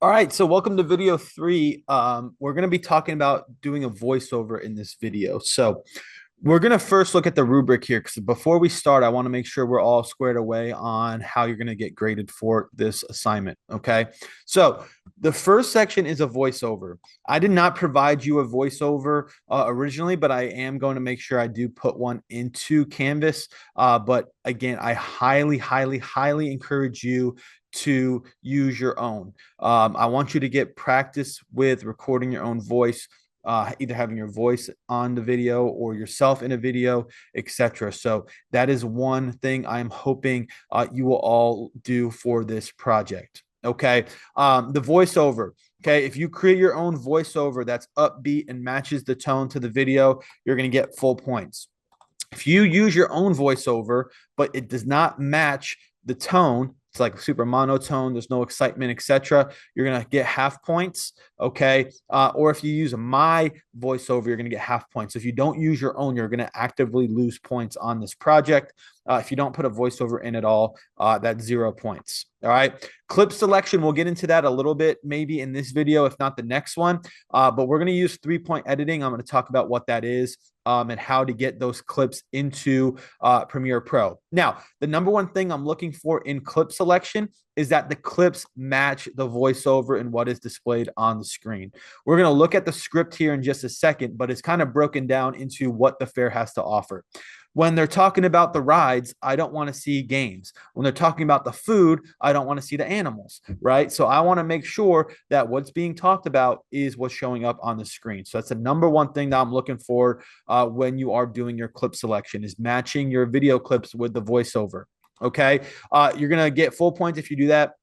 All right, so welcome to video three. We're going to be talking about doing a voiceover in this video. So we're going to first look at the rubric here because before we start, I want to make sure we're all squared away on how you're going to get graded for this assignment. Okay, so the first section is a voiceover. I did not provide you a voiceover originally, but I am going to make sure I do put one into Canvas. But again, I highly encourage you to use your own. I want you to get practice with recording your own voice, either having your voice on the video or yourself in a video, etc. So that is one thing I'm hoping you will all do for this project. Okay. The voiceover. Okay. If you create your own voiceover that's upbeat and matches the tone to the video, you're going to get full points. If you use your own voiceover, but it does not match the tone, it's like super monotone, there's no excitement, etc., you're going to get half points. Okay. Or if you use my voiceover, you're going to get half points. If you don't use your own, you're going to actively lose points on this project. If you don't put a voiceover in at all, that's 0 points. All right. Clip selection, we'll get into that a little bit maybe in this video, if not the next one. But we're going to use 3-point editing. I'm going to talk about what that is and how to get those clips into Premiere Pro. Now, the number one thing I'm looking for in clip selection is that the clips match the voiceover and what is displayed on the screen. We're going to look at the script here in just a second, but it's kind of broken down into what the fair has to offer. When they're talking about the rides, I don't want to see games. When they're talking about the food, I don't want to see the animals, right? So I want to make sure that what's being talked about is what's showing up on the screen. So that's the number one thing that I'm looking for when you are doing your clip selection, is matching your video clips with the voiceover. Okay. You're going to get full points if you do that.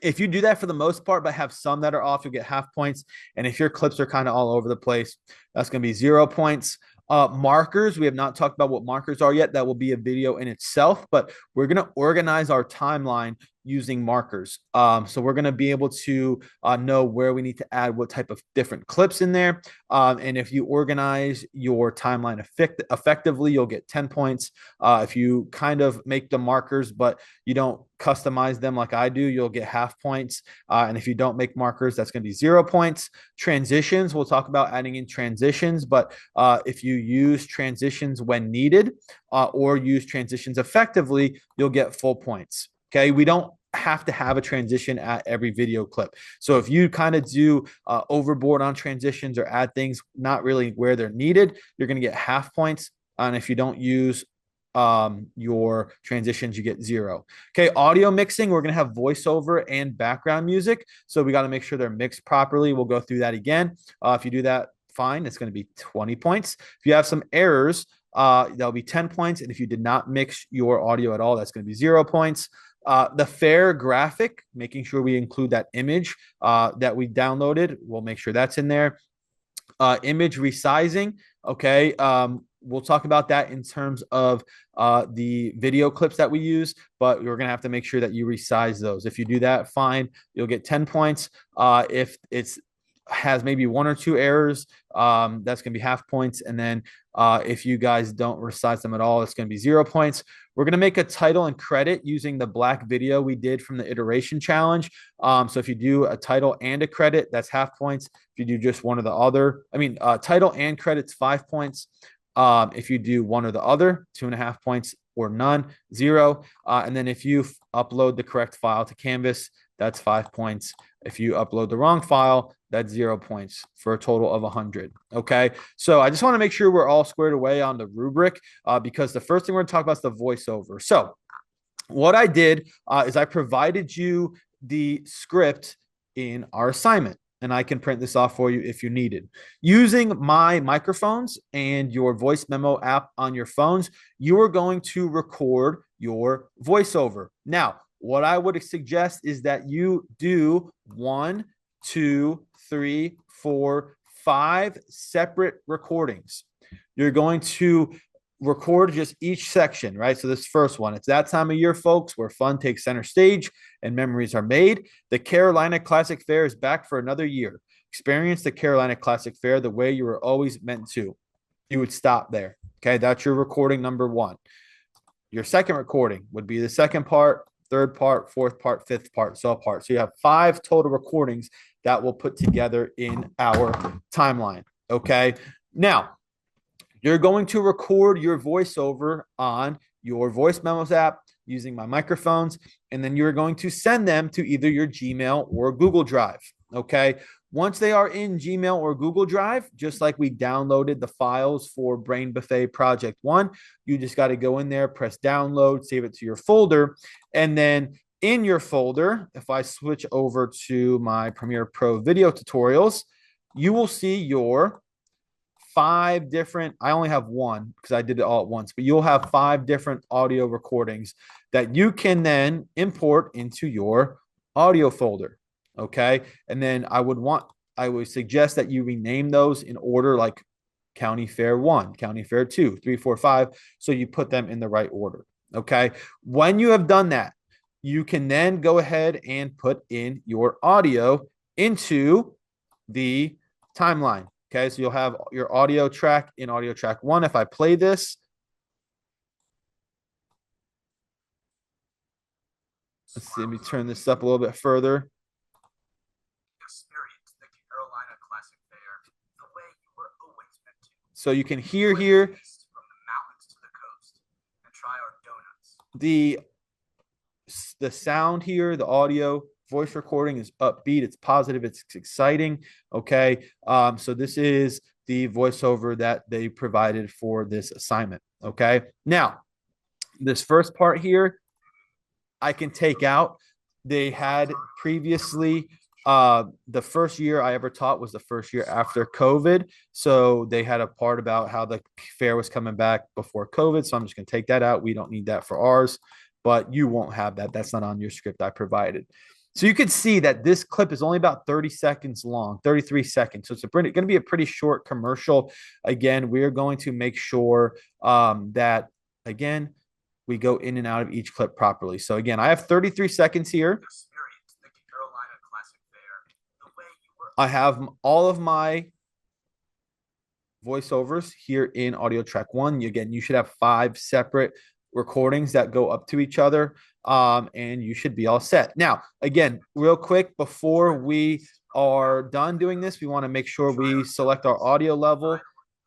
If you do that for the most part, but have some that are off, you'll get half points. And if your clips are kind of all over the place, that's going to be 0 points. Markers, we have not talked about what markers are yet. That will be a video in itself, but we're going to organize our timeline using markers. So we're going to be able to know where we need to add what type of different clips in there. And if you organize your timeline effectively, you'll get 10 points. If you kind of make the markers, but you don't customize them like I do, you'll get half points. And if you don't make markers, that's going to be 0 points. Transitions, we'll talk about adding in transitions, but if you use transitions when needed or use transitions effectively, you'll get full points. Okay, we don't have to have a transition at every video clip. So if you kind of do overboard on transitions or add things not really where they're needed, you're going to get half points. And if you don't use your transitions, you get 0. Okay, audio mixing, we're going to have voiceover and background music. So we got to make sure they're mixed properly. We'll go through that again. If you do that, fine, it's going to be 20 points. If you have some errors, that'll be 10 points. And if you did not mix your audio at all, that's going to be 0 points. The fair graphic, making sure we include that image that we downloaded. We'll make sure that's in there. Image resizing. Okay. We'll talk about that in terms of the video clips that we use, but we're going to have to make sure that you resize those. If you do that, fine, you'll get 10 points. If it's has maybe 1 or 2 errors, that's going to be half points. And then if you guys don't resize them at all, it's going to be 0 points. We're going to make a title and credit using the black video we did from the iteration challenge. So if you do a title and a credit, that's half points. If you do just one or the other, title and credits, 5 points. If you do one or the other, 2.5 points, or none, 0. And then if you upload the correct file to Canvas, that's 5 points. If you upload the wrong file, that's 0 points for a total of 100. Okay. So I just want to make sure we're all squared away on the rubric because the first thing we're going to talk about is the voiceover. So what I did is I provided you the script in our assignment, and I can print this off for you if you need it. Using my microphones and your voice memo app on your phones, you are going to record your voiceover. Now, what I would suggest is that you do 1, 2, 3, 4, 5 separate recordings. You're going to record just each section, right? So this first one, it's that time of year, folks, where fun takes center stage and memories are made. The Carolina Classic Fair is back for another year. Experience the Carolina Classic Fair the way you were always meant to. You would stop there. Okay, that's your recording number 1. Your second recording would be the second part, third part, fourth part, fifth part, so part. So you have 5 total recordings that we'll put together in our timeline. Okay. Now, you're going to record your voiceover on your voice memos app using my microphones, and then you're going to send them to either your Gmail or Google Drive. Okay. Once they are in Gmail or Google Drive, just like we downloaded the files for Brain Buffet Project 1, you just got to go in there, press download, save it to your folder, and then in your folder, if I switch over to my Premiere Pro video tutorials, you will see your 5 different, I only have one because I did it all at once, but you'll have 5 different audio recordings that you can then import into your audio folder. Okay. And then I would suggest that you rename those in order, like County Fair 1, County Fair 2, 3, 4, 5. So you put them in the right order. Okay. When you have done that, you can then go ahead and put in your audio into the timeline. Okay, so you'll have your audio track in audio track 1. If I play this, let's see, let me turn this up a little bit further. Experience the Carolina Classic Fair the way you were always meant to. So you can hear here from the mountains to the coast and try our donuts. The sound here, the audio voice recording is upbeat, it's positive, it's exciting. Okay. So this is the voiceover that they provided for this assignment. Okay. Now, this first part here, I can take out. They had previously, the first year I ever taught was the first year after COVID. So they had a part about how the fair was coming back before COVID. So I'm just going to take that out. We don't need that for ours, but you won't have that. That's not on your script I provided. So you can see that this clip is only about 30 seconds long, 33 seconds. So it's going to be a pretty short commercial. Again, we're going to make sure that, again, we go in and out of each clip properly. So again, I have 33 seconds here. I have all of my voiceovers here in audio track 1. Again, you should have 5 separate recordings that go up to each other, and you should be all set. Now, again, real quick, before we are done doing this, we want to make sure we select our audio level,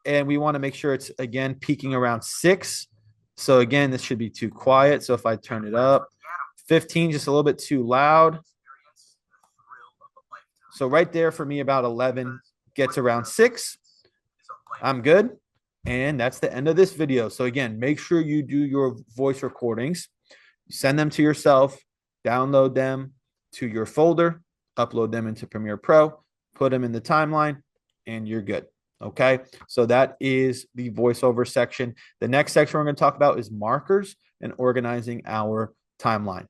and we want to make sure it's, again, peaking around 6. So again, this should be too quiet. So if I turn it up, 15, just a little bit too loud. So right there for me, about 11 gets around 6. I'm good. And that's the end of this video. So again, make sure you do your voice recordings, send them to yourself, download them to your folder, upload them into Premiere Pro, put them in the timeline, and you're good. Okay. So that is the voiceover section. The next section we're going to talk about is markers and organizing our timeline.